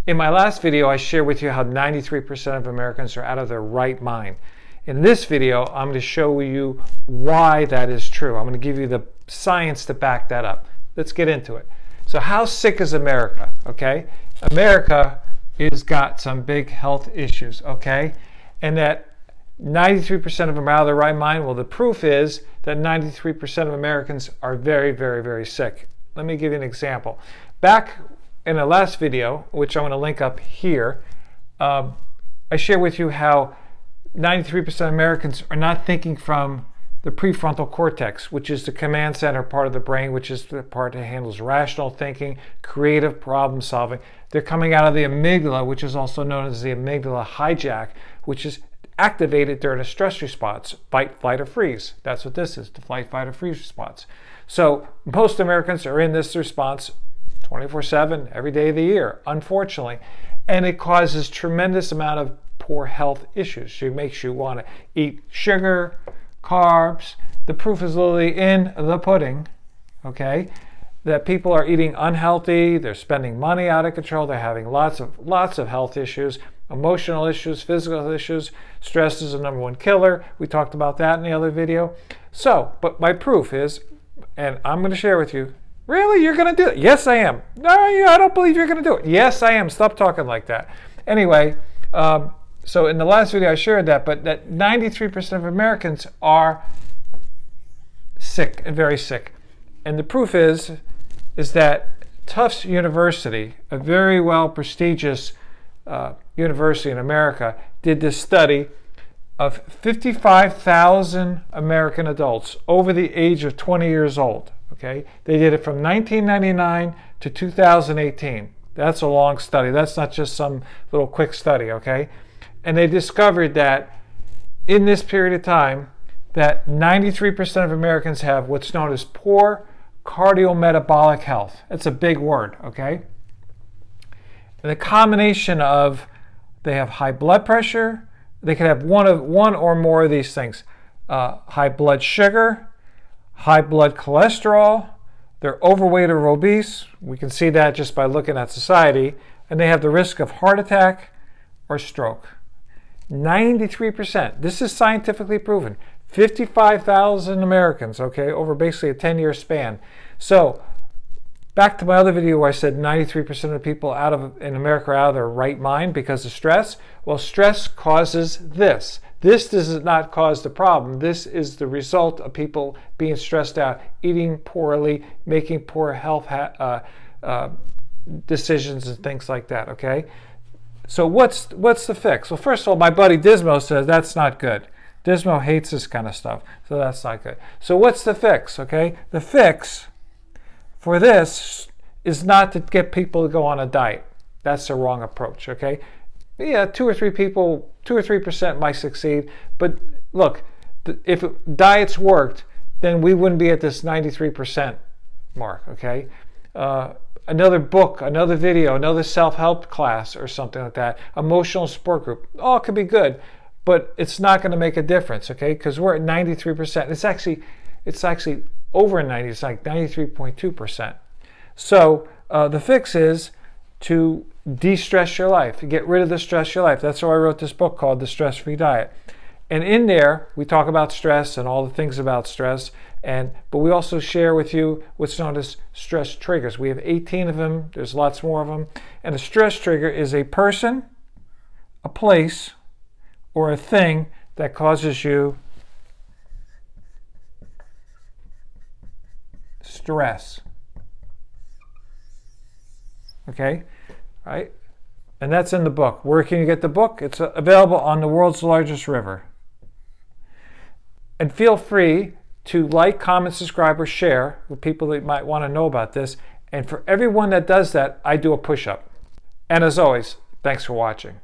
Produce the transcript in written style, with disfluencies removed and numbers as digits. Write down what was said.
In my last video, I shared with you how 93% of Americans are out of their right mind. In this video, I'm going to show you why that is true. I'm going to give you the science to back that up. Let's get into it. So how sick is America? Okay, America has got some big health issues, okay? And that 93% of them are out of their right mind. Well, the proof is that 93% of Americans are very, very, very sick. Let me give you an example. Back in the last video, which I'm going to link up here, I shared with you how 93% of Americans are not thinking from the prefrontal cortex, which is the command center part of the brain, which is the part that handles rational thinking, creative problem solving. They're coming out of the amygdala, which is also known as the amygdala hijack, which is activated during a stress response, fight, flight, or freeze. That's what this is, the fight, fight, or freeze response. So most Americans are in this response 24/7, every day of the year, unfortunately. And it causes tremendous amount of poor health issues. It makes you want to eat sugar, carbs. The proof is literally in the pudding, okay? That people are eating unhealthy, they're spending money out of control, they're having lots of health issues, emotional issues, physical issues. Stress is the #1 killer. We talked about that in the other video. So, but my proof is, and I'm going to share with you, really, you're going to do it? Yes, I am. No, I don't believe you're going to do it. Yes, I am. Stop talking like that. Anyway, so in the last video I shared that, but that 93% of Americans are sick and very sick. And the proof is that Tufts University, a very well prestigious university in America, did this study of 55,000 American adults over the age of 20 years old. Okay, they did it from 1999 to 2018. That's a long study. That's not just some little quick study, okay? And they discovered that in this period of time, that 93% of Americans have what's known as poor cardiometabolic health. That's a big word, okay? And the combination of, they have high blood pressure, they could have one or more of these things. High blood sugar, high blood cholesterol, they're overweight or obese. We can see that just by looking at society. And they have the risk of heart attack or stroke. 93%. This is scientifically proven. 55,000 Americans, okay, over basically a 10-year span. So, back to my other video where I said 93% of people in America are out of their right mind because of stress. Well, stress causes this. This does not cause the problem. This is the result of people being stressed out, eating poorly, making poor health decisions and things like that, okay? So what's the fix? Well, first of all, my buddy Dismo says that's not good. Dismo hates this kind of stuff, so that's not good. So what's the fix, okay? The fix for this is not to get people to go on a diet. That's the wrong approach, okay? Yeah, 2 or 3% might succeed, but look, if diets worked, then we wouldn't be at this 93% mark, okay? Another book, another video, another self-help class or something like that, emotional support group, all could be good, but it's not going to make a difference, okay? Because we're at 93%. It's actually over 90, it's like 93.2%. So the fix is to de-stress your life, to get rid of the stress in your life. That's why I wrote this book called The Stress-Free Diet. And in there, we talk about stress and all the things about stress, but we also share with you what's known as stress triggers. We have 18 of them. There's lots more of them. And a stress trigger is a person, a place, or a thing that causes you stress. Okay? Right? And that's in the book. Where can you get the book? It's available on the world's largest river. And feel free to like, comment, subscribe, or share with people that might want to know about this. And for everyone that does that, I do a push-up. And as always, thanks for watching.